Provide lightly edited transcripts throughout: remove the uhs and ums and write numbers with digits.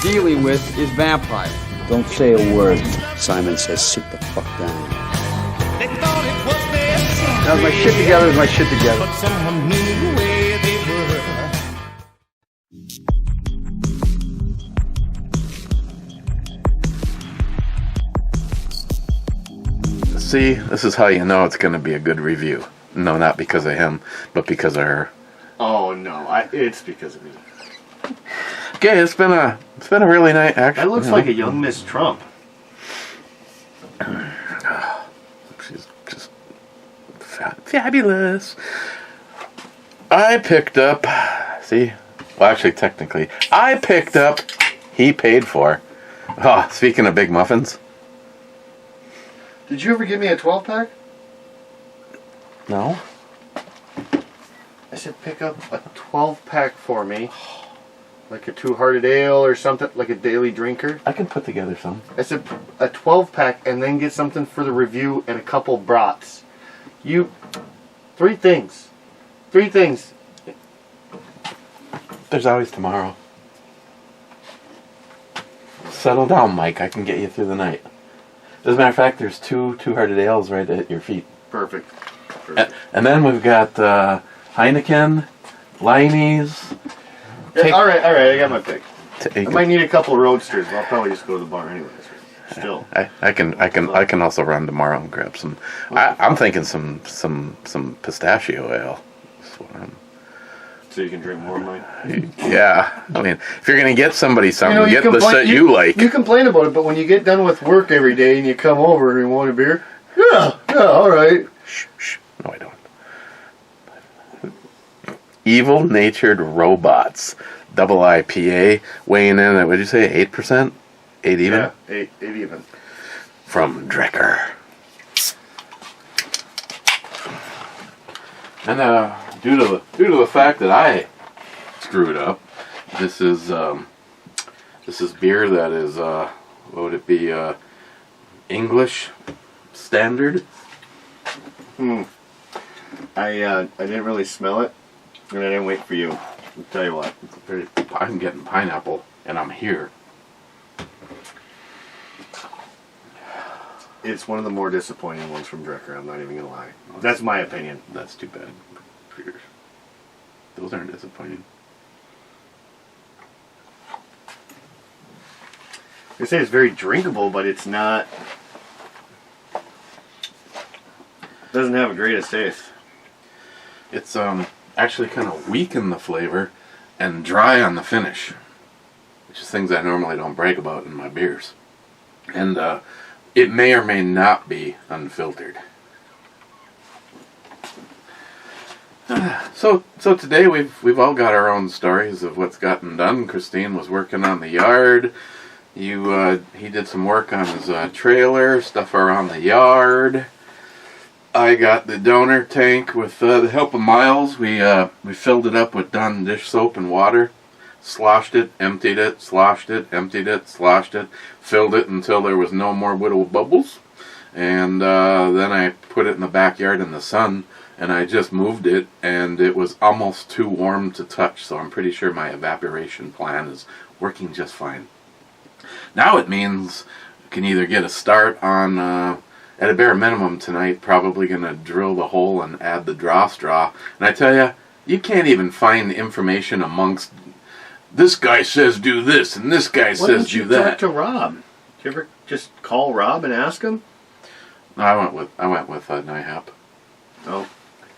dealing with is vampires. Don't say a word. Simon says sit the fuck down. Now, is my shit together? Is my shit together? But someone knew where they were. See, this is how you know it's going to be a good review. No, not because of him, but because of her. Oh no, it's because of me. Okay, it's been a really nice action. That looks like a young Miss Trump. She's just fabulous. I picked up. See, well, actually, technically, I picked up. He paid for. Oh, speaking of big muffins. Did you ever give me a 12-pack? No. I said pick up a 12-pack for me. Like a two-hearted ale or something, like a daily drinker. I can put together some. I said a 12-pack and then get something for the review and a couple brats. Three things. There's always tomorrow. Settle down, Mike. I can get you through the night. As a matter of fact, there's two-hearted ales right at your feet. Perfect. And then we've got Heineken, Liney's. Yeah, all right, I got my pick. I might need a couple of roadsters, but I'll probably just go to the bar anyways. Still, I can also run tomorrow and grab some. I'm thinking some pistachio ale. So you can drink more of mine. Yeah, I mean, if you're gonna get somebody something, get the set you like. You complain about it, but when you get done with work every day and you come over and you want a beer, yeah, all right. Shh. No, I don't. Evil-natured robots, double IPA, weighing in at, what did you say, 8%? 8 even? Yeah, 8 even. From Drekker. And due to the fact that I screwed up, this is beer that is what would it be, English standard? I didn't really smell it, and I didn't wait for you. I'll tell you what. I'm getting pineapple, and I'm here. It's one of the more disappointing ones from Drekker, I'm not even going to lie. That's my opinion. That's too bad. Those aren't disappointing. They say it's very drinkable, but it's not. Doesn't have a greatest taste. It's actually kind of weak in the flavor and dry on the finish, which is things I normally don't brag about in my beers. And it may or may not be unfiltered. So today we've all got our own stories of what's gotten done. Christine was working on the yard. He did some work on his trailer, stuff around the yard. I got the donor tank with the help of Miles. We filled it up with Dawn dish soap and water, sloshed it, emptied it, sloshed it, emptied it, sloshed it, filled it until there was no more little bubbles, and then I put it in the backyard in the sun, and I just moved it, and it was almost too warm to touch, so I'm pretty sure my evaporation plan is working just fine. Now it means I can either get a start on, at a bare minimum tonight, probably going to drill the hole and add the draw straw. And I tell you, you can't even find information amongst, this guy says do this, and this guy says do that. Why don't you talk to Rob? Did you ever just call Rob and ask him? No, I went with NIHAP. Oh.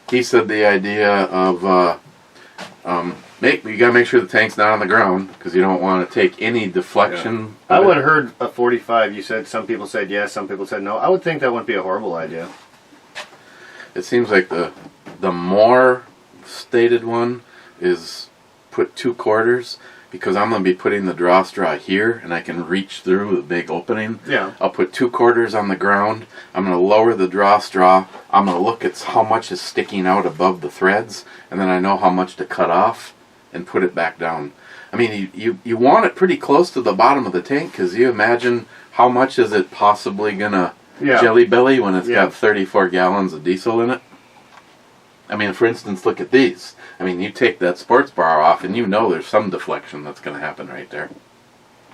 He said the idea of, you got to make sure the tank's not on the ground, because you don't want to take any deflection. Yeah. I would have heard a 45. You said some people said yes, some people said no. I would think that wouldn't be a horrible idea. It seems like the more stated one is put 2 quarters, because I'm going to be putting the draw straw here, and I can reach through the big opening. Yeah. I'll put 2 quarters on the ground. I'm going to lower the draw straw. I'm going to look at how much is sticking out above the threads, and then I know how much to cut off and put it back down. I mean, you want it pretty close to the bottom of the tank, because you imagine how much is it possibly going to jelly belly when it's got 34 gallons of diesel in it. I mean, for instance, look at these. I mean, you take that sports bar off and you know there's some deflection that's going to happen right there.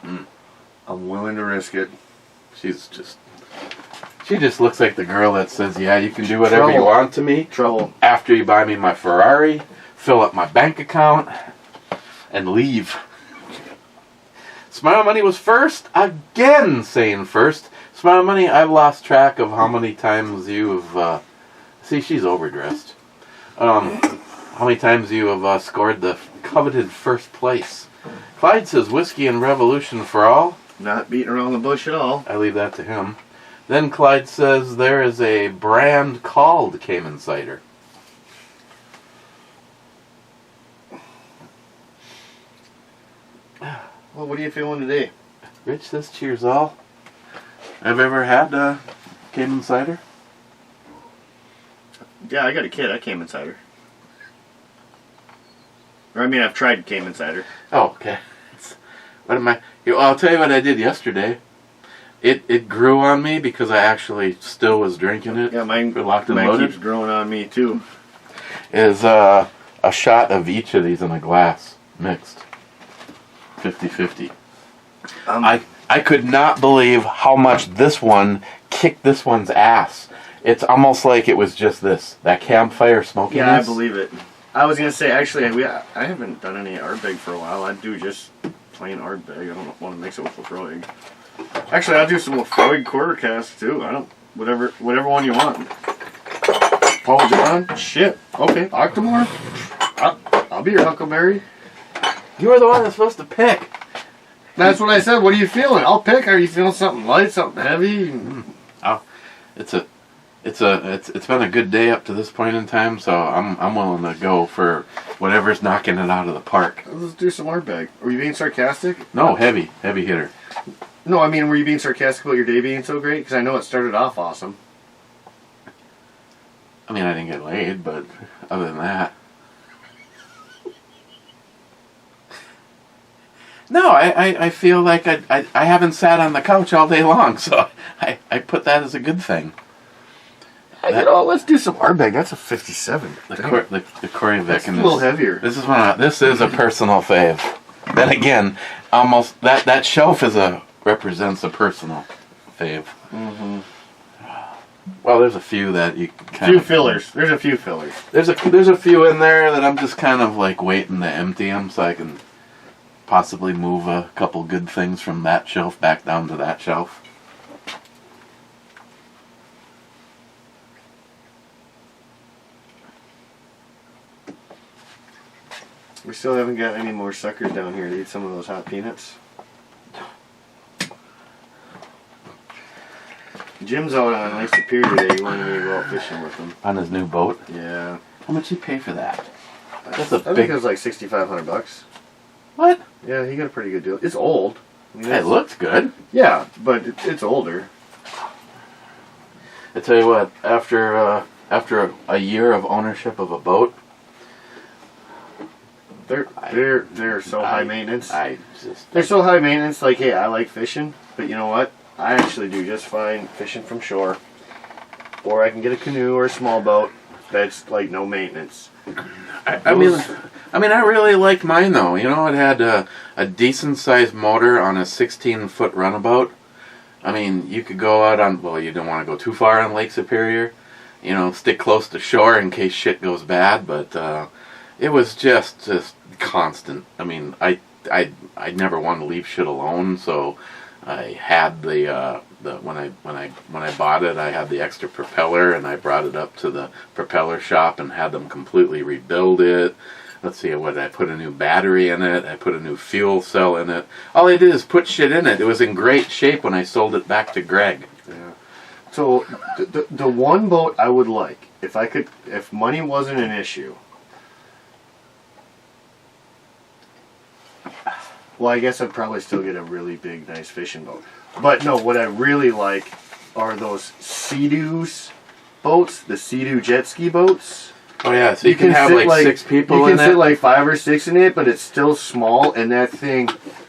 I'm willing to risk it. She just looks like the girl that says, yeah, you can do whatever you want to me. Trouble. After you buy me my Ferrari, fill up my bank account, and leave. Smile Money was first. Again saying first. Smile Money, I've lost track of how many times you have... see, she's overdressed. How many times you have scored the coveted first place. Clyde says, Whiskey and Revolution for all. Not beating around the bush at all. I leave that to him. Then Clyde says there is a brand called Cayman Cider. Well, what are you feeling today? Rich says, cheers all. Have you ever had Cayman Cider? Yeah, I got a kid. I Cayman cider. Or I mean, I've tried Cayman cider. Oh, okay. What am I? I'll tell you what I did yesterday. It grew on me because I actually still was drinking it. Yeah, mine loaded. keeps growing on me too. Is a shot of each of these in a glass, mixed. 50-50. I could not believe how much this one kicked this one's ass. It's almost like it was just that campfire smokiness. Yeah, I believe it. I was gonna say actually, I haven't done any Ardbeg for a while. I do just plain Ardbeg. I don't want to mix it with Lafroig. Actually, I'll do some Lafroig quarter cast too. I don't whatever one you want. Paul John, shit. Okay, Octomore. I'll be your Huckleberry. You were the one that's supposed to pick. That's what I said. What are you feeling? I'll pick. Are you feeling something light, something heavy? Oh, it's been a good day up to this point in time, so I'm willing to go for whatever's knocking it out of the park. Let's do some Ardbeg. Were you being sarcastic? No, heavy hitter. No, I mean, were you being sarcastic about your day being so great? Because I know it started off awesome. I mean, I didn't get laid, but other than that. No, I feel like I haven't sat on the couch all day long, so I put that as a good thing. Let's do some Ardbeg. That's a 57. The Corey Vic. A little heavier. This is a personal fave. Then again, almost that shelf represents a personal fave. Mm-hmm. Well, there's a few that you kind of... fillers. There's a few fillers. There's a few in there that I'm just kind of like waiting to empty them so I can possibly move a couple good things from that shelf back down to that shelf. We still haven't got any more suckers down here to eat some of those hot peanuts. Jim's out on Lake Superior today. He wanted me to go out fishing with him. On his new boat? Yeah. How much did he pay for that? That's I think it was like $6,500. What? Yeah, he got a pretty good deal. It's old. I mean, It looks good. Yeah, but it's older. I tell you what, after a year of ownership of a boat, They're so high maintenance. They're so high maintenance. Like, hey, I like fishing, but you know what? I actually do just fine fishing from shore. Or I can get a canoe or a small boat that's like no maintenance. I mean, I really liked mine though. You know, it had a decent sized motor on a 16-foot runabout. I mean, you could go out on, well, you don't want to go too far on Lake Superior. You know, stick close to shore in case shit goes bad. But it was just constant. I mean, I never wanted to leave shit alone, so I had when I bought it, I had the extra propeller, and I brought it up to the propeller shop and had them completely rebuild it. Let's see, I put a new battery in it, I put a new fuel cell in it. All I did is put shit in it. It was in great shape when I sold it back to Greg. Yeah. So the one boat I would like, if money wasn't an issue. Well, I guess I'd probably still get a really big, nice fishing boat. But no, what I really like are those Sea-Doos boats, the Sea-Doo jet ski boats. Oh yeah, so you can have like 6 people in it? You can sit like 5 or 6 in it, but it's still small, and that thing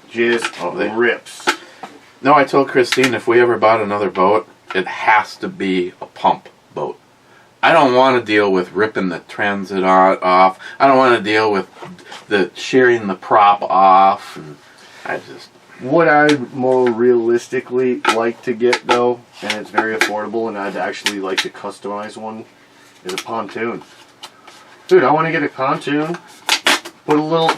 just rips. No, I told Christine if we ever bought another boat, it has to be a pump boat. I don't want to deal with ripping the transit off. I don't want to deal with the shearing the prop off. And What I'd more realistically like to get though, and it's very affordable, and I'd actually like to customize one, is a pontoon. Dude, I want to get a pontoon. Put a little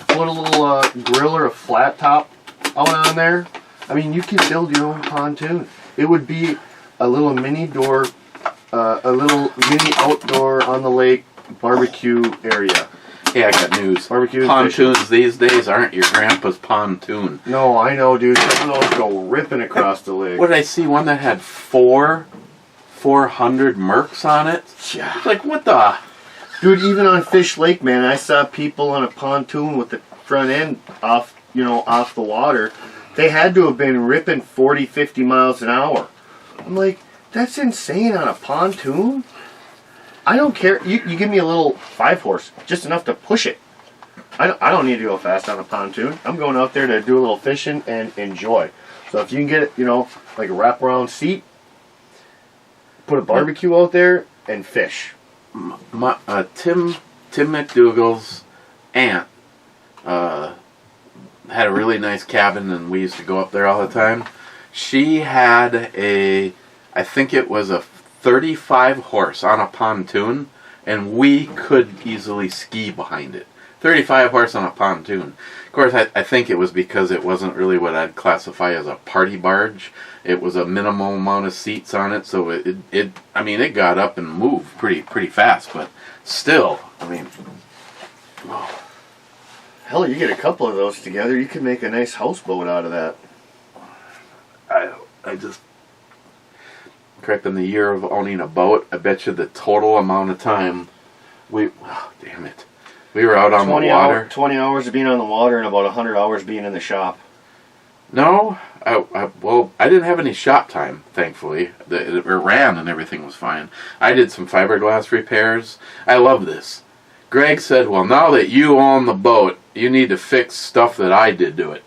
grill or a flat top out on there. I mean, you can build your own pontoon. It would be a little mini door, a little mini outdoor on the lake barbecue area. Hey, I got news. Barbecue Pontoons fishing. these days aren't your grandpa's pontoon. No, I know, dude. Some of those go ripping across the lake. What did I see? One that had 400 Mercs on it? Yeah. It's like, what the? Dude, even on Fish Lake, man, I saw people on a pontoon with the front end off, off the water. They had to have been ripping 40, 50 miles an hour. I'm like, that's insane on a pontoon? I don't care. You give me a little 5-horse, just enough to push it. I don't need to go fast on a pontoon. I'm going out there to do a little fishing and enjoy. So if you can get, like a wraparound seat, put a barbecue out there, and fish. Tim McDougal's aunt had a really nice cabin, and we used to go up there all the time. She had I think it was a 35 horse on a pontoon, and we could easily ski behind it. 35 horse on a pontoon. Of course, I think it was because it wasn't really what I'd classify as a party barge. It was a minimal amount of seats on it, so it got up and moved pretty fast, but still, Hell, you get a couple of those together, you could make a nice houseboat out of that. I just, correct, in the year of owning a boat, I bet you the total amount of time we were out on the water. 20 hours of being on the water and about 100 hours being in the shop. No, I didn't have any shop time, thankfully. It ran and everything was fine. I did some fiberglass repairs. I love this. Greg said, well, now that you own the boat, you need to fix stuff that I did to it.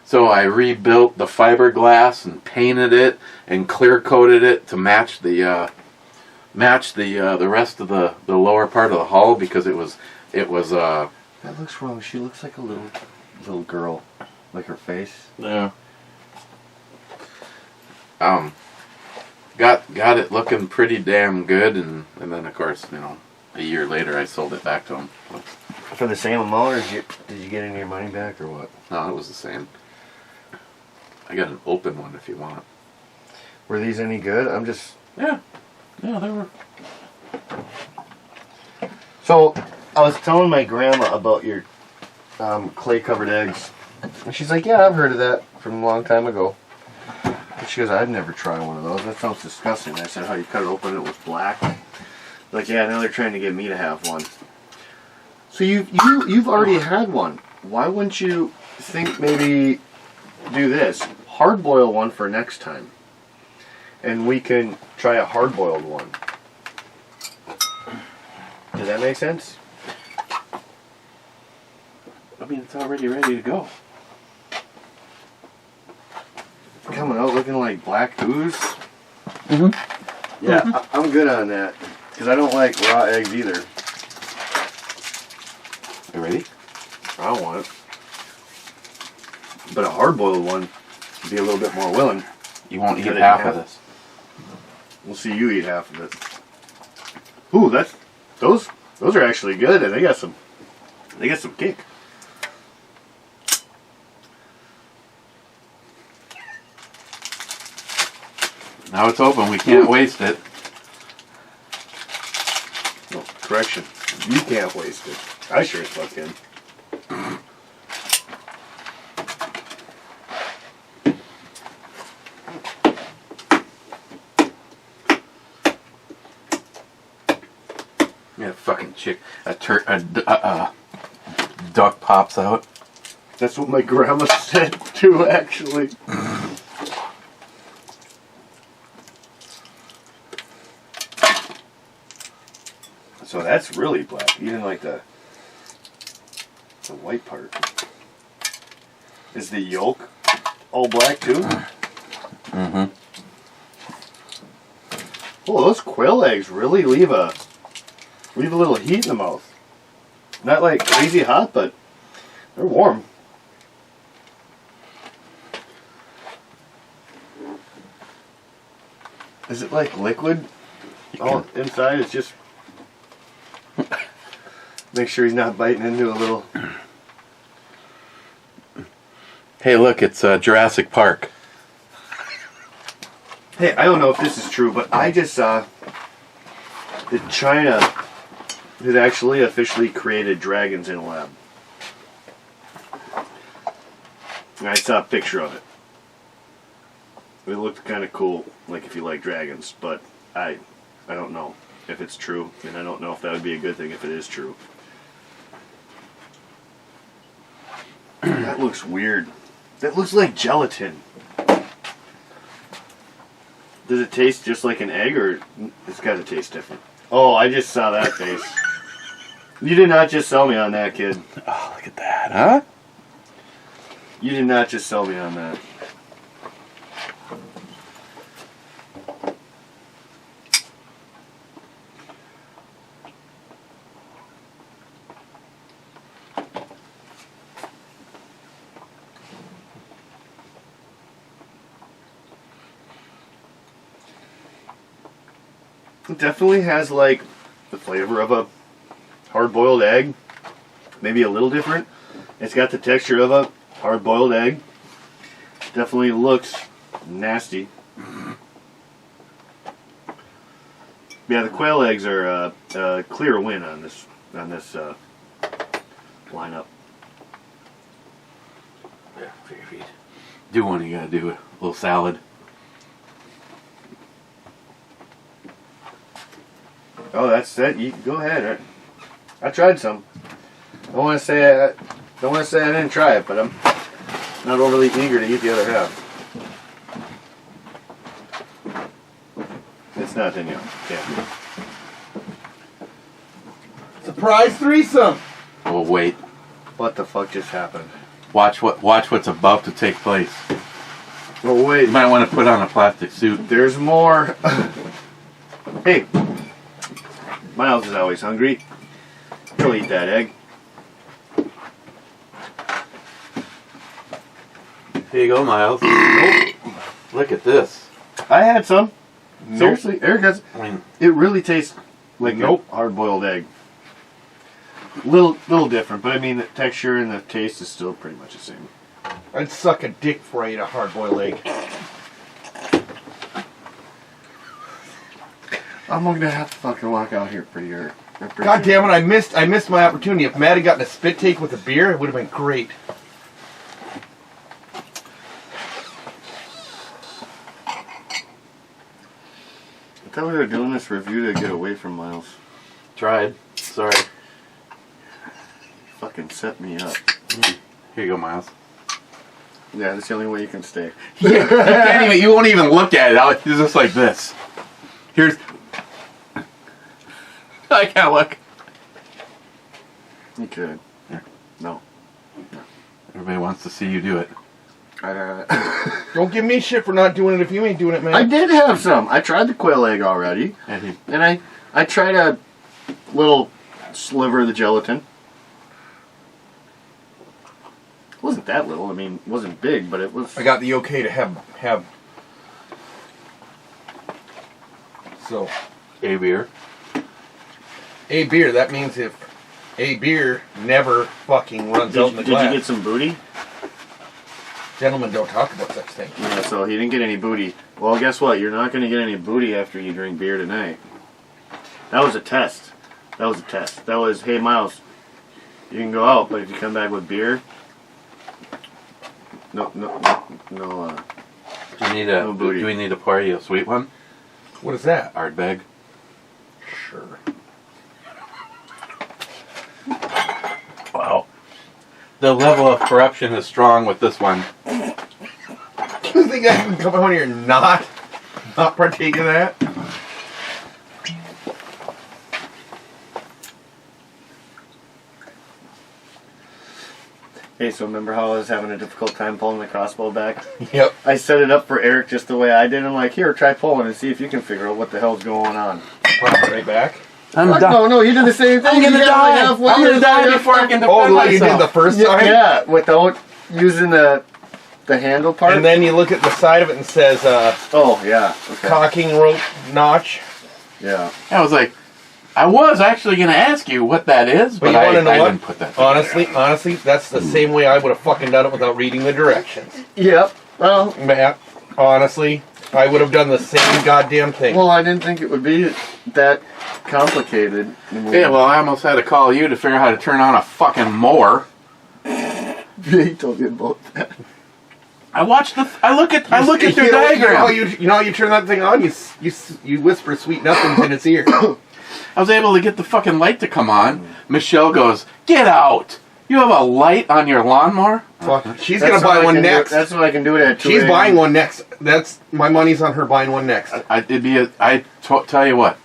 So I rebuilt the fiberglass and painted it and clear coated it to match the rest of the lower part of the hull, because it was That looks wrong. She looks like a little girl. Like her face. Yeah. Got it looking pretty damn good, and then of course, a year later I sold it back to him. For the same amount, or did you get any of your money back, or what? No, it was the same. I got an open one if you want. Were these any good? Yeah, they were. So, I was telling my grandma about your clay-covered eggs. And she's like, yeah, I've heard of that from a long time ago. And she goes, I'd never try one of those. That sounds disgusting. I said, how you cut it open, it was black. Like, yeah, now they're trying to get me to have one. So you've already had one. Why wouldn't you think maybe do this? Hard boil one for next time. And we can try a hard boiled one. Does that make sense? It's already ready to go. Coming out looking like black ooze. Mm-hmm. Yeah, I'm good on that. Because I don't like raw eggs either. You ready? I don't want it. But a hard-boiled one would be a little bit more willing. You won't eat half of this. We'll see you eat half of it. Ooh, those are actually good, and they got some kick. Now it's open. We can't waste it. No, correction. You can't waste it. I sure as fuck can. Yeah, fucking chick. A duck pops out. That's what my grandma said too, actually. So that's really black. Even like the white part. Is the yolk all black too? Mm-hmm. Oh, those quail eggs really leave a little heat in the mouth. Not like crazy hot, but they're warm. Is it like liquid? All inside is just... Make sure he's not biting into a little... Hey, look, it's Jurassic Park. Hey, I don't know if this is true, but I just saw that China has actually officially created dragons in a lab. And I saw a picture of it. It looked kind of cool, like if you like dragons, but I don't know if it's true, and I don't know if that would be a good thing if it is true. That looks weird. That looks like gelatin. Does it taste just like an egg, or it's got to taste different? Oh, I just saw that face. You did not just sell me on that, kid. Oh, look at that, huh? You did not just sell me on that. It definitely has like the flavor of a hard-boiled egg. Maybe a little different. It's got the texture of a hard-boiled egg. Definitely looks nasty. Yeah, the quail eggs are a clear win on this lineup. Yeah, figure if you do one, you gotta do a little salad. Oh, that's that. You go ahead. I tried some. Don't want to say I didn't try it, but I'm not overly eager to eat the other half. It's not Danielle. Yeah. Surprise threesome. Oh wait, What the fuck just happened? watch what's about to take place. Oh wait, You might want to put on a plastic suit. there's more. Hey, Miles is always hungry. He'll eat that egg. Here you go, Miles. Look at this. I had some. Seriously, Eric has. I mean, It really tastes like a hard-boiled egg. Little different, but I mean the texture and the taste is still pretty much the same. I'd suck a dick before I ate a hard-boiled egg. I'm gonna have to fucking walk out here pretty early. God damn it! I missed my opportunity. If Matt had gotten a spit take with a beer, it would have been great. I thought we were doing this review to get away from Miles. tried. Sorry. Fucking set me up. Here you go, Miles. Yeah, that's the only way you can stay. You won't even look at it. It's just like this. Here's. I can't look. You could. No. Everybody wants to see you do it. Don't give me shit for not doing it if you ain't doing it, man. I did have some. I tried the quail egg already. And And I tried a little sliver of the gelatin. It wasn't that little. I mean, it wasn't big, but it was. I got the okay to have. So, a beer. a beer. That means if a beer never fucking runs out in the Did glass. you get some booty? Gentlemen don't talk about such things. Yeah, so he didn't get any booty. Well, guess what? You're not going to get any booty after you drink beer tonight. That was a test. That was a test. That was, hey, Miles, you can go out, but if you come back with beer, no. Do you need No booty. Do we need to pour you a sweet one? What is that? Ardbeg. Sure. Wow. The level of corruption is strong with this one. You think I can come out here and not partake of that? Hey, so remember how I was having a difficult time pulling the crossbow back? Yep. I set it up for Eric just the way I did. I'm like, here, try pulling and see if you can figure out what the hell's going on. Put it right back. I'm Fuck, no, you did the same thing. I'm gonna You got die. like halfway I'm gonna there, die like, before I can Oh, defend like you did myself. the first time? Yeah, without using the The handle part? And then you look at the side of it and it says, oh, yeah. Okay. cocking rope notch. Yeah. I was like, I was actually going to ask you what that is, but you I wanna know what? didn't put that together. Honestly, that's the same way I would have fucking done it without reading the directions. Yep. Well, Matt, honestly, I would have done the same goddamn thing. well, I didn't think it would be that complicated. Yeah, well, I almost had to call you to figure out how to turn on a fucking mower. he told you about that. I look at their you know, diagram. You know how you turn that thing on? You whisper sweet nothings in its ear. I was able to get the fucking light to come on. Michelle goes, "Get out! You have a light on your lawnmower?" Fuck. She's gonna buy one next. That's what I can do it at 2 She's a.m. buying one next. That's my money's on her buying one next. Tell you what,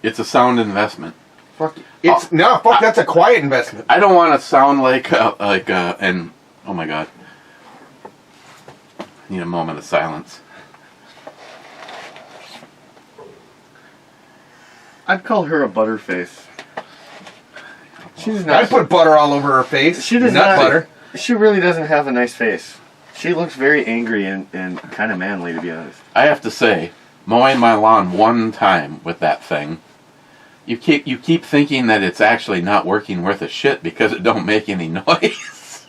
it's a sound investment. Fuck. That's a quiet investment. I don't want to sound like and oh my god, need a moment of silence. I'd call her a butterface. She's not. I put butter all over her face. She does Nut not. butter. She really doesn't have a nice face. She looks very angry and kind of manly, to be honest. I have to say, mowing my lawn one time with that thing, you keep thinking that it's actually not working worth a shit because it don't make any noise.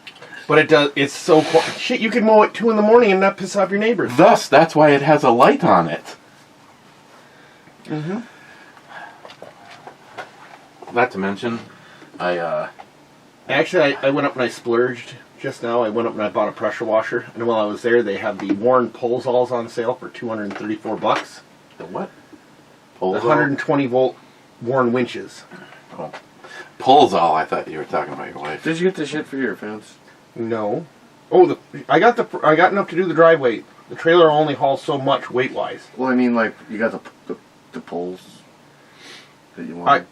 But it does. It's so quiet. Shit, you can mow at 2 a.m. and not piss off your neighbors. Thus, that's why it has a light on it. Mm-hmm. Not to mention, Actually, I went up and I splurged just now. I went up and I bought a pressure washer. And while I was there, they had the Warren Polzolls on sale for $234. the what? The 120 volt Warren winches. Oh. Polzol, I thought you were talking about your wife. Did you get the shit for your fence? No. Oh, I got enough to do the driveway. The trailer only hauls so much weight wise. Well, I mean, like, you got the poles that you want.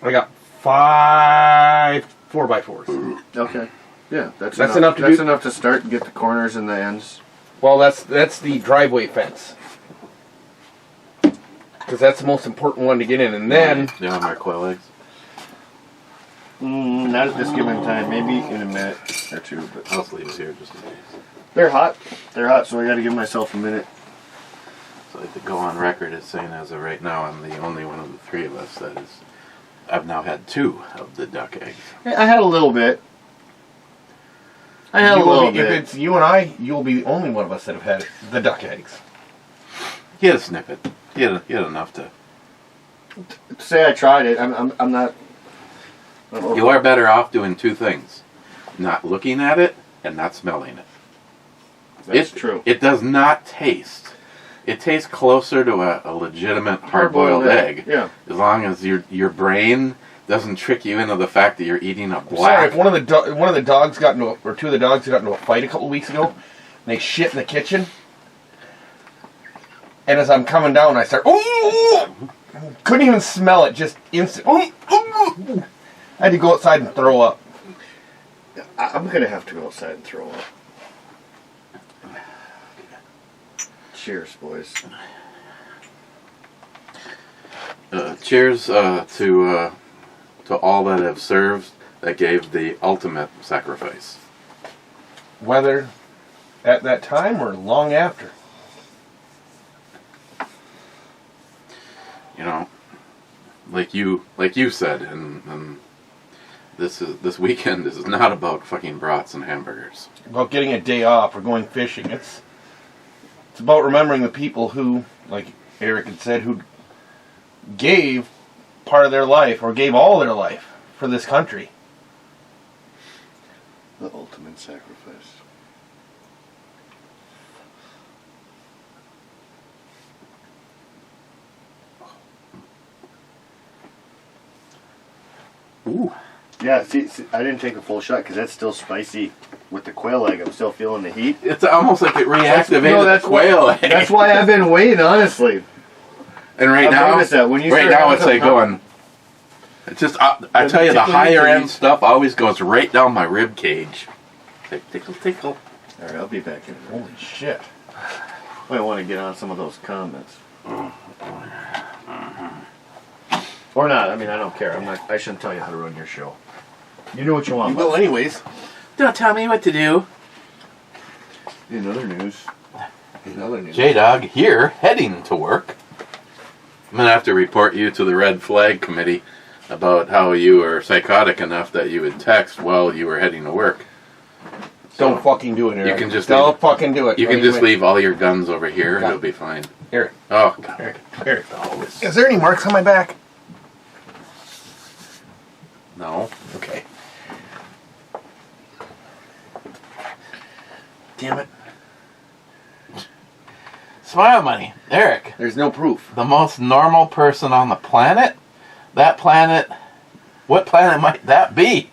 I got 5 4x4s. Okay. Yeah, that's enough enough. to That's do- enough to start and get the corners and the ends. Well, that's the driveway fence. Because that's the most important one to get in. And then, Yeah, my quail eggs. Not at this given time. Maybe in a minute or two. But I'll just leave it here just in case. they're hot. They're hot, so I got to give myself a minute. So I have to go on record as saying as of right now, I'm the only one of the three of us that is. I've now had 2 of the duck eggs. I had a little bit. if it's you and I, you'll be the only one of us that have had the duck eggs. He had a snippet. He had enough to. Say I tried it. I'm not. You are better off doing 2 things: not looking at it and not smelling it. That's true. It does not taste. It tastes closer to a legitimate hard-boiled egg. Yeah. As long as your brain doesn't trick you into the fact that you're eating a Sorry, black. if one of the dogs got into or 2 of the dogs got into a fight a couple weeks ago, and they shit in the kitchen. And as I'm coming down, I start. Couldn't even smell it. Just instant. I had to go outside and throw up. I'm gonna have to go outside and throw up. Cheers, boys. Cheers to all that have served that gave the ultimate sacrifice. Whether at that time or long after. You know, like you said, and this weekend is not about fucking brats and hamburgers. About getting a day off or going fishing. It's about remembering the people who, like Eric had said, who gave part of their life or gave all their life for this country. The ultimate sacrifice. Ooh. Yeah, see, I didn't take a full shot because that's still spicy with the quail egg. I'm still feeling the heat. It's almost like it reactivated the quail egg. That's why I've been waiting, honestly. And right I've now, noticed that when you right start now having it's like some going. It's just I tell you, the tickling higher end trees. stuff always goes right down my rib cage. Tickle, tickle. All right, I'll be back in a minute. Holy shit. I want to get on some of those comments. Or not. I mean, I don't care. I shouldn't tell you how to run your show. You do what you want. You will anyways. Don't tell me what to do. In other news. J-Dog here, heading to work. I'm going to have to report you to the Red Flag Committee about how you were psychotic enough that you would text while you were heading to work. Don't fucking do it, Eric. You can just don't fucking do it. You can just leave all your guns over here and it'll be fine. Eric. Oh, God. Eric. Is there any marks on my back? No. Okay. Damn it. Smile money. Eric. There's no proof. The most normal person on the planet? That planet, what planet might that be?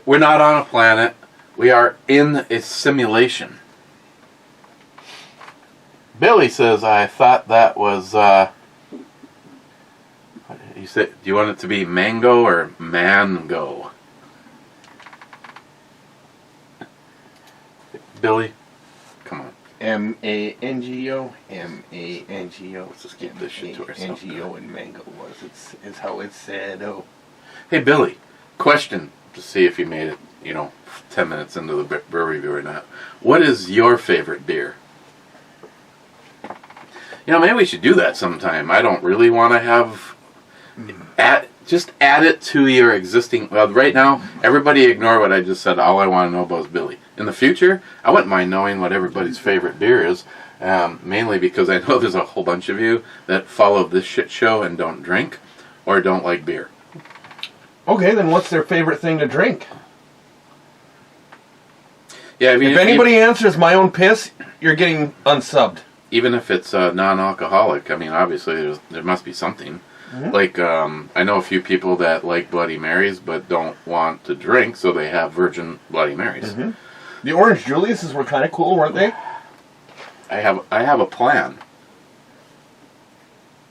We're not on a planet. We are in a simulation. Billy says, I thought that was, you said, do you want it to be mango or mango? Billy, come on. M-A-N-G-O, M-A-N-G-O. Let's just keep this shit to ourselves. N-G-O and mango is how it's said. Oh. Hey, Billy, question to see if you made it, 10 minutes into the beer review or not. What is your favorite beer? Maybe we should do that sometime. I don't really want to have... Just add it to your existing... Well, right now, everybody ignore what I just said. All I want to know about is Billy. In the future, I wouldn't mind knowing what everybody's favorite beer is. Mainly because I know there's a whole bunch of you that follow this shit show and don't drink or don't like beer. Okay, then what's their favorite thing to drink? Yeah, I mean, if anybody answers my own piss, you're getting unsubbed. Even if it's non-alcoholic, I mean, obviously there must be something. Mm-hmm. Like, I know a few people that like Bloody Marys but don't want to drink, so they have virgin Bloody Marys. Mm-hmm. The Orange Julius's were kind of cool, weren't they? I have a plan.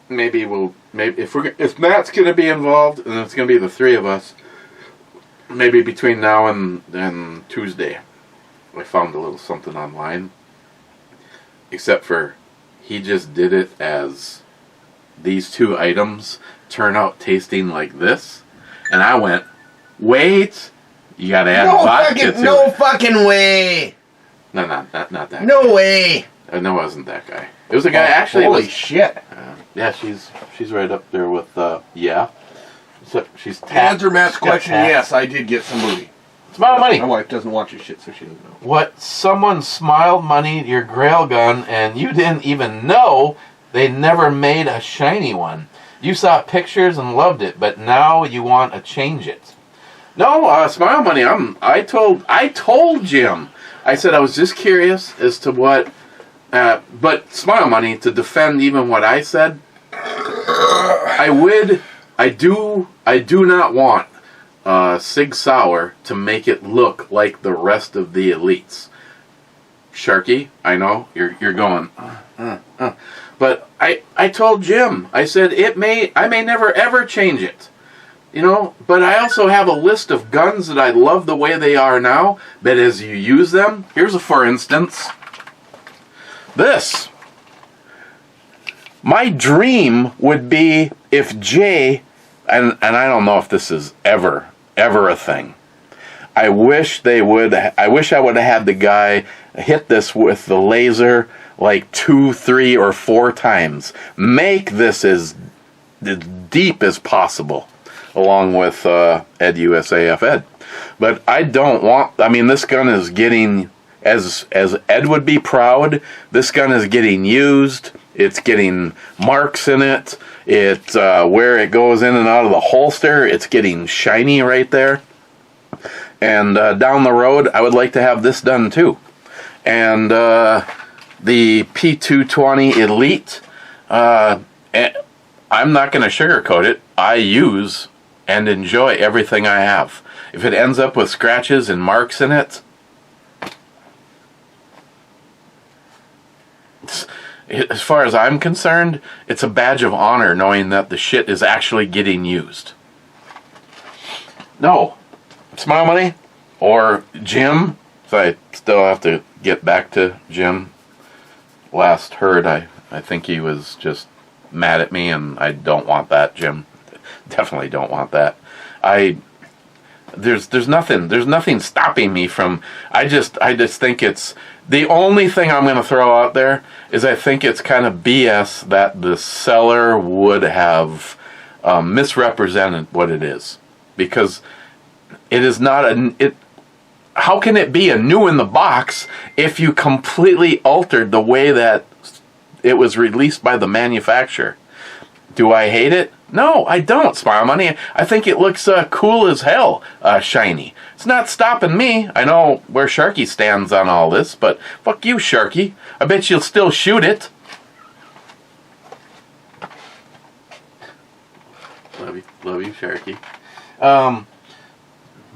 Maybe if Matt's gonna be involved and it's gonna be the three of us, maybe between now and Tuesday, I found a little something online. Except for he just did it as these two items turn out tasting like this, and I went, wait, you gotta add vodka to it. No fucking way. No, not that. No way. No, it wasn't that guy. It was a guy. Actually, holy shit. Yeah, she's right up there with yeah. So she's to answer Matt's question. tapped. Yes, I did get some booty. Smile money. My wife doesn't watch this shit, so she doesn't know. What? Someone smiled money your grail gun, and you didn't even know they never made a shiny one. You saw pictures and loved it, but now you want to change it. No, smile money. I told Jim. I said I was just curious as to what. But smile money, to defend even what I said, I do not want Sig Sauer to make it look like the rest of the elites. Sharky, I know you're going, but I told Jim, I said I may never ever change it, but I also have a list of guns that I love the way they are now, but as you use them, here's a for instance. This. My dream would be if Jay, and I don't know if this is ever a thing. I wish I would have had the guy hit this with the laser like 2, 3, or 4 times. Make this as deep as possible, along with Ed USAF Ed. But I don't want. I mean, this gun is getting. As Ed would be proud, this gun is getting used. It's getting marks in it. It's where it goes in and out of the holster. It's getting shiny right there. And down the road, I would like to have this done too. And the P220 Elite, I'm not going to sugarcoat it. I use and enjoy everything I have. If it ends up with scratches and marks in it, as far as I'm concerned, it's a badge of honor knowing that the shit is actually getting used. No. Smile money? Or Jim? So I still have to get back to Jim. Last heard, I think he was just mad at me, and I don't want that, Jim. Definitely don't want that. There's nothing stopping me from. I just think it's the only thing I'm going to throw out there is I think it's kind of BS that the seller would have misrepresented what it is, because it is not it. How can it be a new in the box if you completely altered the way that it was released by the manufacturer? Do I hate it? No, I don't, Smile Money. I think it looks cool as hell, shiny. It's not stopping me. I know where Sharky stands on all this, but fuck you, Sharky. I bet you'll still shoot it. Love you, Sharky.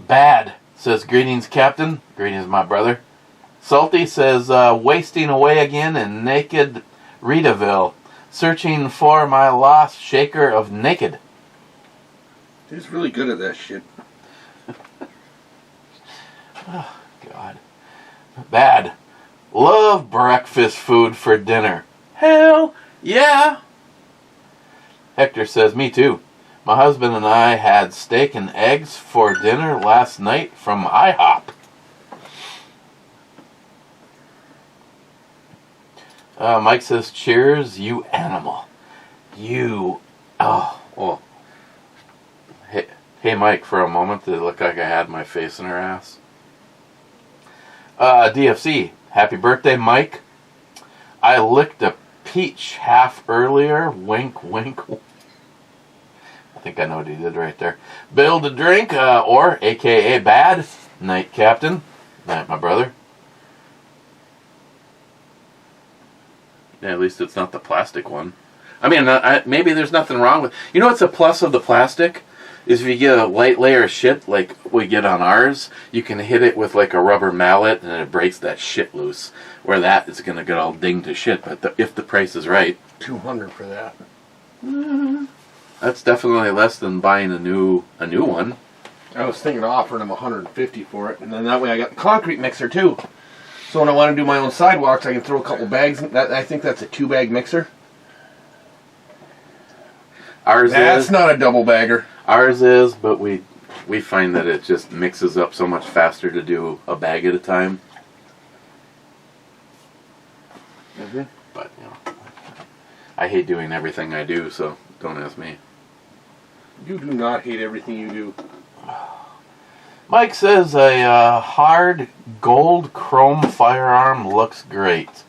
Bad says, greetings, Captain. Greetings, my brother. Salty says, wasting away again in naked Ritaville. Searching for my lost shaker of naked. He's really good at that shit. Oh, God. Bad. Love breakfast food for dinner. Hell yeah. Hector says, me too. My husband and I had steak and eggs for dinner last night from IHOP. Mike says, cheers, you animal. You. Oh. Hey, Mike, for a moment, it looked like I had my face in her ass. DFC, happy birthday, Mike. I licked a peach half earlier. Wink, wink, wink. I think I know what he did right there. Build a drink, or AKA bad. Night, Captain. Night, my brother. Yeah, at least it's not the plastic one. I mean, maybe there's nothing wrong with... You know what's a plus of the plastic? Is if you get a light layer of shit, like we get on ours, you can hit it with like a rubber mallet and it breaks that shit loose. Where that is going to get all dinged to shit, but if the price is right... $200 for that. That's definitely less than buying a new one. I was thinking of offering him $150 for it, and then that way I got the concrete mixer too. So when I want to do my own sidewalks, I can throw a couple bags. I think that's a 2-bag mixer. That's not a double bagger. Ours is, but we find that it just mixes up so much faster to do a bag at a time. Mm-hmm. But I hate doing everything I do, so don't ask me. You do not hate everything you do. Mike says a hard gold chrome firearm looks great.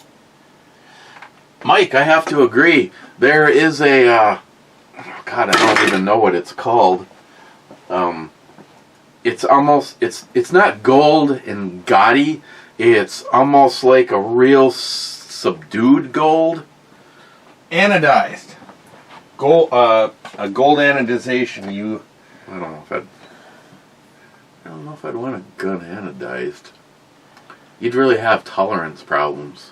Mike, I have to agree. There is a... God, I don't even know what it's called. It's almost... It's not gold and gaudy. It's almost like a real subdued gold. Anodized. Gold, a gold anodization. I don't know if I'd want a gun anodized. You'd really have tolerance problems.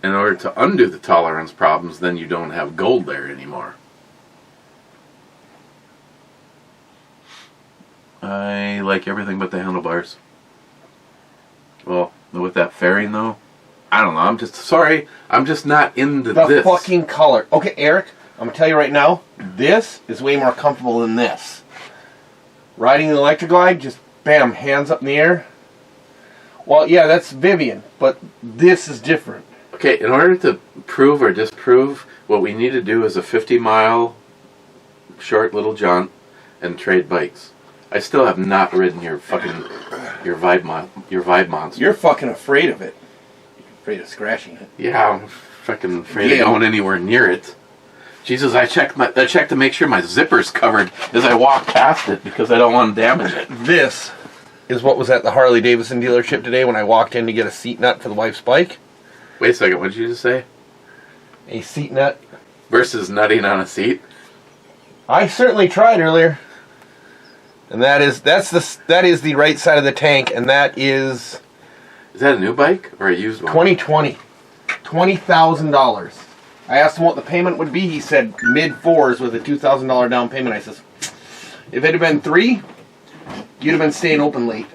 In order to undo the tolerance problems, then you don't have gold there anymore. I like everything but the handlebars. Well, with that fairing though, I don't know. I'm just not into the this. fucking color. Okay, Eric, I'm gonna tell you right now, this is way more comfortable than this. Riding the Electric Glide, just bam, hands up in the air. Well, yeah, that's Vivian, but this is different. Okay, in order to prove or disprove, what we need to do is a 50-mile short little jaunt and trade bikes. I still have not ridden your vibe monster. You're fucking afraid of it. You're afraid of scratching it. Yeah, I'm fucking afraid of going anywhere near it. Jesus, I checked to make sure my zipper's covered as I walk past it because I don't want to damage it. This is what was at the Harley Davidson dealership today when I walked in to get a seat nut for the wife's bike. Wait a second, what did you just say? A seat nut. Versus nutting on a seat? I certainly tried earlier. And that is the right side of the tank, and that is... Is that a new bike or a used one? 2020. $20,000. I asked him what the payment would be. He said mid-4s with a $2,000 down payment. I says, if it had been 3, you'd have been staying open late.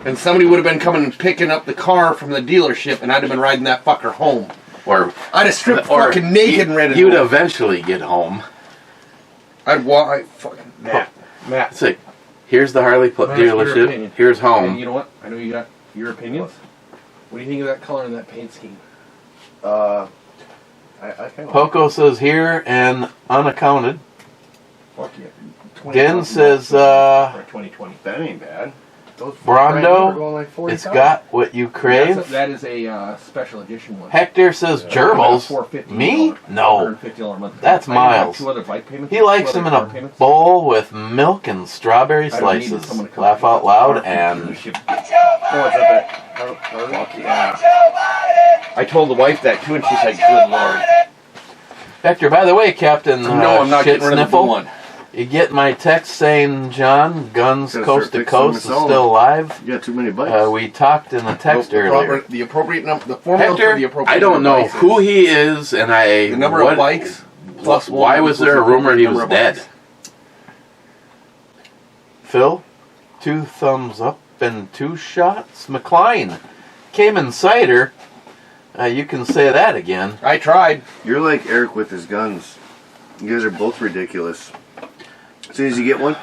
And somebody would have been coming and picking up the car from the dealership, and I'd have been riding that fucker home. Or I'd have stripped fucking naked and ready to You'd go. eventually get home. I'd walk. Fucking. Nah. Matt. It's like, here's the Harley Matt, your dealership. opinion. Here's And home. you know what? I know you got your opinions. What do you think of that color and that paint scheme? I kind of Poco says here and unaccounted. Fuck yeah. Den says, for 2020. that ain't bad. Those Brando, are going like 40 it's got what you crave. That is a special edition one. Hector says gerbils. Me? No. That's Miles. He likes them in a bowl with milk and strawberry slices. Laugh out loud and... Oh, it's up there. Fuck yeah. I told the wife that too, and she's like, "Good lord." Hector, by the way, Captain No, I'm not Shit getting rid of the Sniffle, blue one. you get my text saying, John, Guns Gotta Coast start to Coast is fixing this still live? You got too many bites. We talked in the text earlier. The appropriate number, the formula for the Hector, appropriate I don't number know of bikes who he is, and the number what- of bikes plus one. Why was there a rumor he was dead? Bikes. Phil, 2 thumbs up and 2 shots. McLean, Cayman Cider. You can say that again. I tried. You're like Eric with his guns. You guys are both ridiculous. As soon as you get one,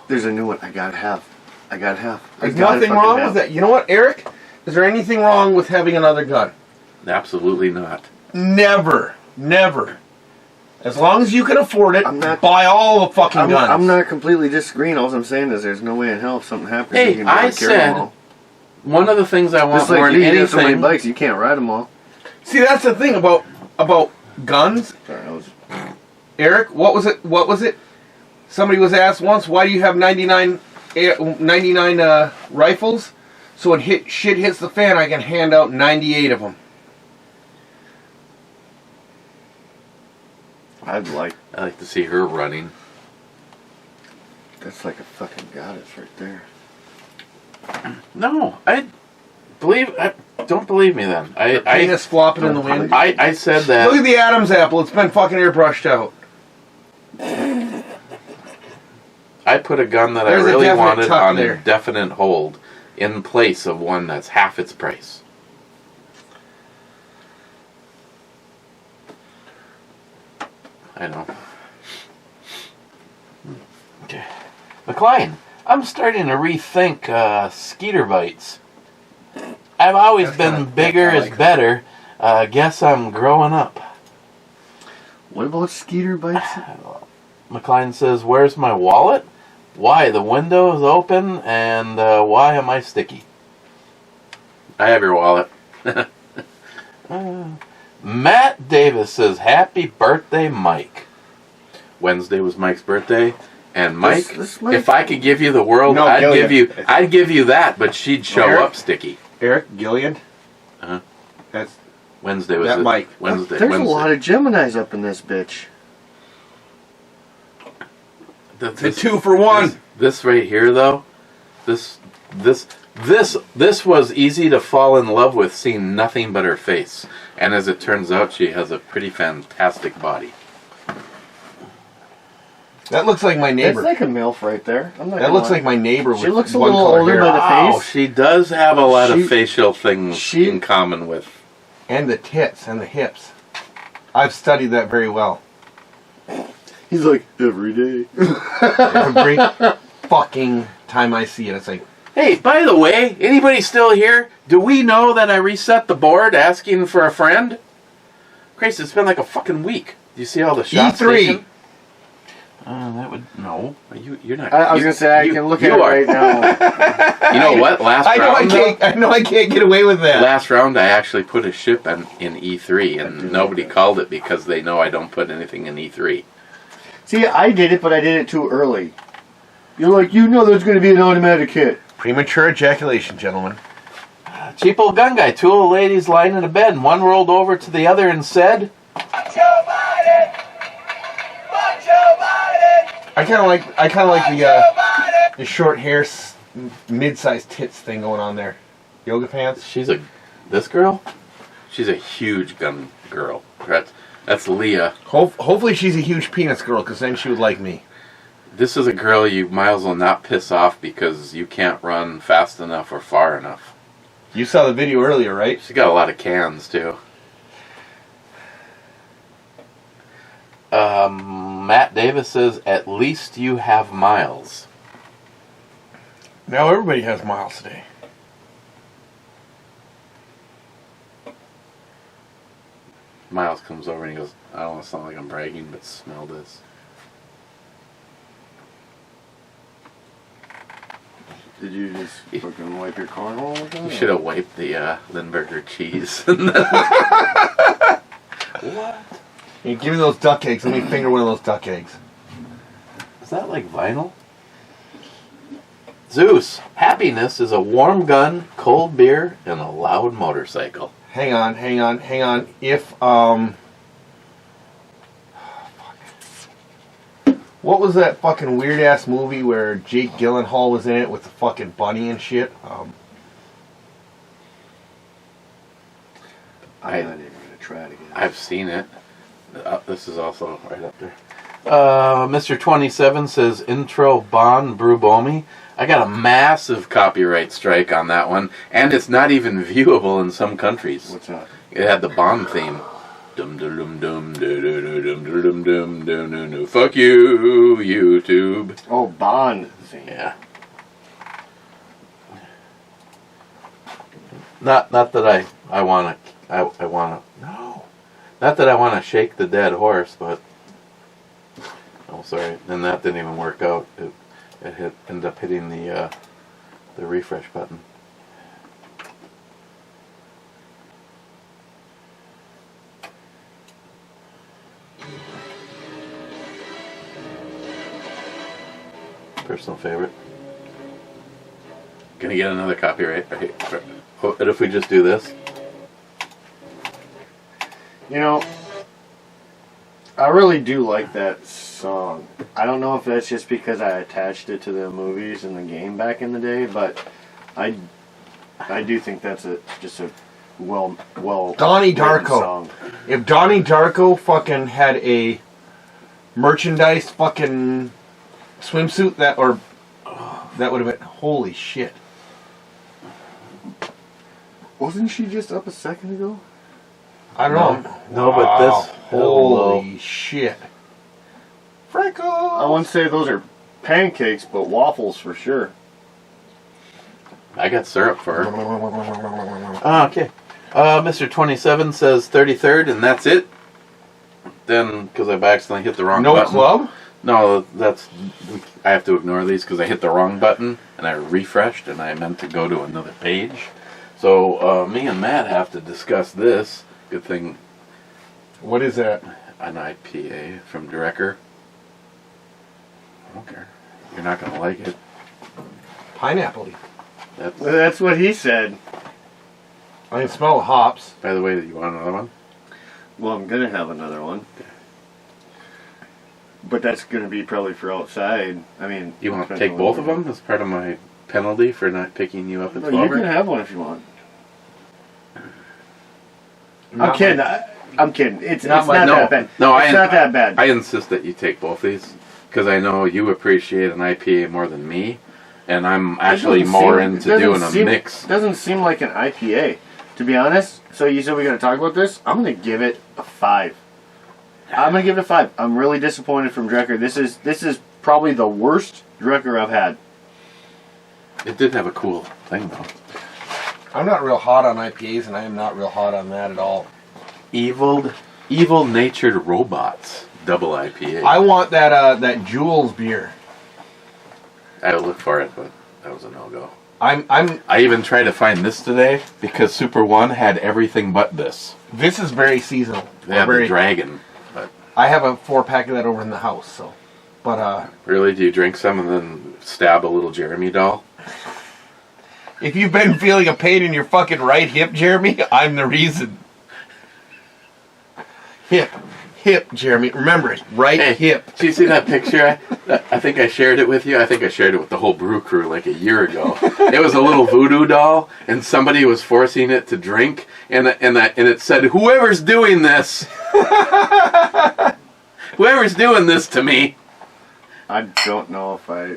there's a new one. I gotta have. There's nothing wrong with that. You know what, Eric? Is there anything wrong with having another gun? Absolutely not. Never. Never. As long as you can afford it, I'm not- buy all the fucking guns. I'm not completely disagreeing. All I'm saying is there's no way in hell if something happens. Hey, you can I carry them said all. one of the things I want Just more like than you have so many anything. bikes, you can't ride them all. See, that's the thing about guns. Sorry, I was... Eric, what was it? Somebody was asked once, why do you have 99 rifles? So when shit hits the fan, I can hand out 98 of them. I like... to see her running. That's like a fucking goddess right there. No, don't believe me then. Penis flopping in the wind. I said that. Look at the Adam's apple. It's been fucking airbrushed out. I put a gun that There's I a really definite wanted tuck on there. indefinite hold in place of one that's half its price. I know. Okay. McLean, I'm starting to rethink skeeter bites. I've always That's been kinda- bigger I is like it. better. Guess I'm growing up. What about skeeter bikes? McLean says, where's my wallet? Why, the window is open, and why am I sticky? I have your wallet. Matt Davis says, happy birthday, Mike. Wednesday was Mike's birthday, and Mike, This Mike- if I could give you the world, No, I'd Gillian. give you that, but she'd show Eric? up sticky. Eric Gillian. Uh-huh. That's Wednesday was That it? Mike. Wednesday. There's Wednesday. a lot of Geminis up in this bitch. the 2 for 1. This right here, though, this was easy to fall in love with, seeing nothing but her face. And as it turns out, she has a pretty fantastic body. That looks like my It's neighbor. like a MILF right there. I'm not That gonna looks lie. like my neighbor with She looks a one little color older hair. by the Wow, face. she does have a lot She- of facial things in common with. And the tits and the hips. I've studied that very well. He's like, every day. Every fucking time I see it, it's like, Hey, by the way, anybody still here? Do we know that I reset the board asking for a friend? Christ, it's been like a fucking week. Do you see all the shots E3. taken? That would no. You're not. I was gonna say I can look at it right now. You know what? Last round, I know I can't get away with that. last round, I actually put a ship in E3, and nobody called it because they know I don't put anything in E3. See, I did it, but I did it too early. You're like, you know there's gonna be an automatic hit. Premature ejaculation, gentlemen. Cheap old gun guy. 2 old ladies lying in a bed, and one rolled over to the other and said, I kind of like the short hair, mid-sized tits thing going on there. Yoga pants. This girl? She's a huge gun girl. That's Leah. Hopefully she's a huge penis girl, because then she would like me. This is a girl you might as well not piss off because you can't run fast enough or far enough. You saw the video earlier, right? She's got a lot of cans, too. Matt Davis says, at least you have miles. Now everybody has miles today. Miles comes over and he goes, I don't want to sound like I'm bragging, but smell this. Did you just fucking wipe your cornhole with that? You should have wiped the Lindbergher cheese. What? Hey, give me those duck eggs. Let me finger one of those duck eggs. Is that like vinyl? Zeus, happiness is a warm gun, cold beer, and a loud motorcycle. Hang on. If, what was that fucking weird-ass movie where Jake Gyllenhaal was in it with the fucking bunny and shit? I'm not even going to try it again. I've seen it. This is also right up there. Mr. 27 says, intro Bon Brubomi. I got a massive copyright strike on that one, and it's not even viewable in some countries. What's that? It had the Bond theme. Dum dum dum dum dum dum dum dum. Fuck you, YouTube. Oh, Bond theme. Yeah. Not that I wanna no. Not that I wanna shake the dead horse, but oh sorry, then that didn't even work out. It ended up hitting the refresh button. Personal favorite. Gonna get another copyright. What if we just do this? You know, I really do like that song. I don't know if that's just because I attached it to the movies and the game back in the day, but I do think that's just a well Donnie written Darko. song. If Donnie Darko fucking had a merchandise fucking swimsuit, that would have been holy shit. Wasn't she just up a second ago? I don't know. No, but this holy shit. Franco. I wouldn't say those are pancakes, but waffles for sure. I got syrup for her. Okay. Mr. 27 says 33rd, and that's it. Then, because I've accidentally hit the wrong No button. club? No, I have to ignore these because I hit the wrong button, and I refreshed, and I meant to go to another page. So, me and Matt have to discuss this. Good thing. What is that? An IPA from Drekker. I don't care. You're not going to like it. Pineapple-y. That's what he said. I can smell the hops. By the way, do you want another one? Well, I'm gonna have another one, but that's gonna be probably for outside. I mean, You want to take both of them as part of my penalty for not picking you up at No, 12? you can have one if you want. Not I'm kidding. my- I'm kidding. It's Not not my- that bad. No, it's not that bad. I insist that you take both these because I know you appreciate an IPA more than me, and I'm actually more into doing a mix. Doesn't seem like an IPA, to be honest. So you said we're gonna talk about this. I'm gonna give it a 5. I'm gonna give it a 5. I'm really disappointed from Drekker. This is probably the worst Drekker I've had. It did have a cool thing though. I'm not real hot on IPAs, and I am not real hot on that at all. Evil-natured robots double IPA. I want that Jules beer. I would look for it, but that was a no-go. I even tried to find this today because Super One had everything but this. This is very seasonal. They had Very- the dragon, but I have a 4-pack of that over in the house. So, but really, do you drink some and then stab a little Jeremy doll? if you've been feeling a pain in your fucking right hip, Jeremy, I'm the reason. Hip, Jeremy. Remember it. Right Hey, hip. do you see that picture? I think I shared it with you. I think I shared it with the whole brew crew like a year ago. It was a little voodoo doll, and somebody was forcing it to drink, and it said, "Whoever's doing this, whoever's doing this to me." I don't know if I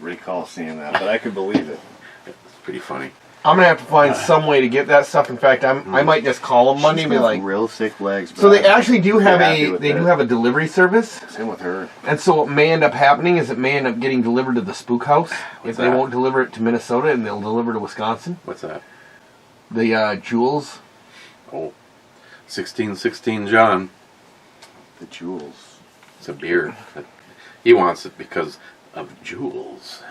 recall seeing that, but I could believe it. It's pretty funny. I'm gonna have to find some way to get that stuff. In fact, I might just call them Monday and be like, real thick legs. so they actually do have happy with they do that. have a delivery service. Same with her. And so what may end up happening is it may end up getting delivered to the Spook House if they that? won't deliver it to Minnesota, and they'll deliver to Wisconsin. What's that? The Jewels. Oh, 1616 John. The jewels. It's a beer. He wants it because of jewels.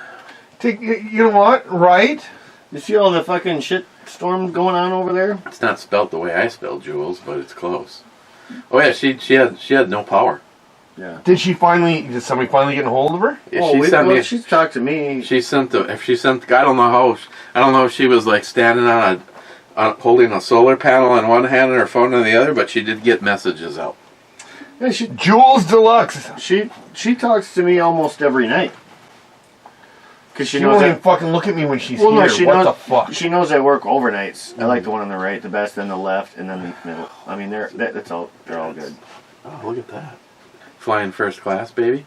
You know what? Right? You see all the fucking shit storm going on over there? It's not spelt the way I spell jewels, but it's close. Oh yeah, she had no power. Yeah. Did somebody finally get a hold of her? Yeah, She's talked to me. She sent I don't know if she was like standing on holding a solar panel in one hand and her phone in the other, but she did get messages out. Yeah, Jewels Deluxe. she talks to me almost every night. Because She won't even fucking look at me when she's here. No, she what knows, the fuck? She knows I work overnights. I like the one on the right the best, then the left, and then the middle. I mean, they're all good. Oh, look at that. Flying first class, baby.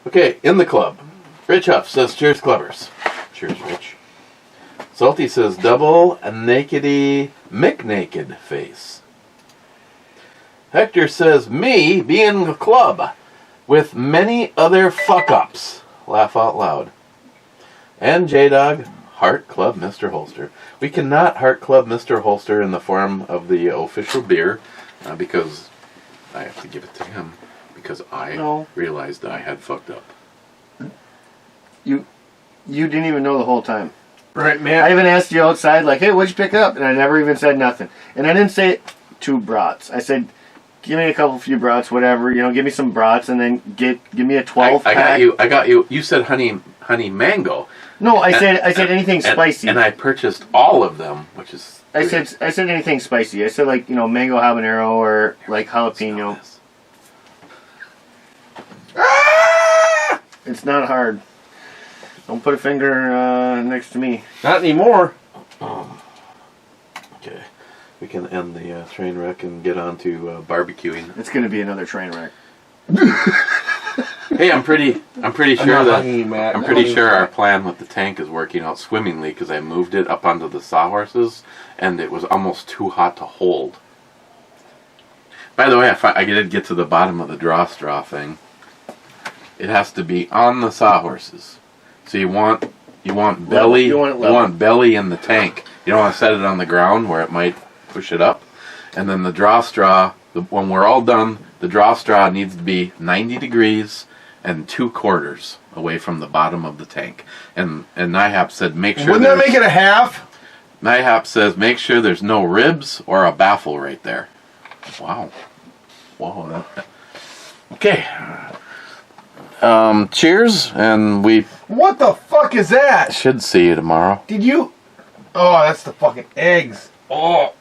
Okay, in the club. Rich Huff says, cheers, clubbers. Cheers, Rich. Salty says, double a nakedy McNaked face. Hector says, me being a club with many other fuck-ups. Laugh out loud. And J-Dog, Heart Club Mr. Holster. We cannot Heart Club Mr. Holster in the form of the official beer because I have to give it to him because I realized that I had fucked up. You didn't even know the whole time. Right, man. I even asked you outside, like, hey, what'd you pick up? And I never even said nothing. And I didn't say 2 brats. I said, give me a few brats, whatever. Give me some brats, and then give me a 12 pack. I got you. You said honey mango. No, I said anything spicy. And I purchased all of them, which is. I said anything spicy. I said mango habanero or like jalapeno. It's not hard. Don't put a finger next to me. Not anymore. Okay, we can end the train wreck and get on to barbecuing. It's going to be another train wreck. Hey, I'm pretty sure Matt. our plan with the tank is working out swimmingly because I moved it up onto the sawhorses and it was almost too hot to hold. By the way, I did get to the bottom of the draw straw thing. It has to be on the sawhorses. So you want belly You want belly in the tank. You don't want to set it on the ground where it might push it up. And then the draw straw, when we're all done, the draw straw needs to be 90 degrees and 2/4 away from the bottom of the tank. And NIHAP said make sure. Wouldn't that make it a half? NIHAP says make sure there's no ribs or a baffle right there. Wow. Whoa. Okay. Cheers, and we What the fuck is that? should see you tomorrow. Did you? Oh, that's the fucking eggs. Oh.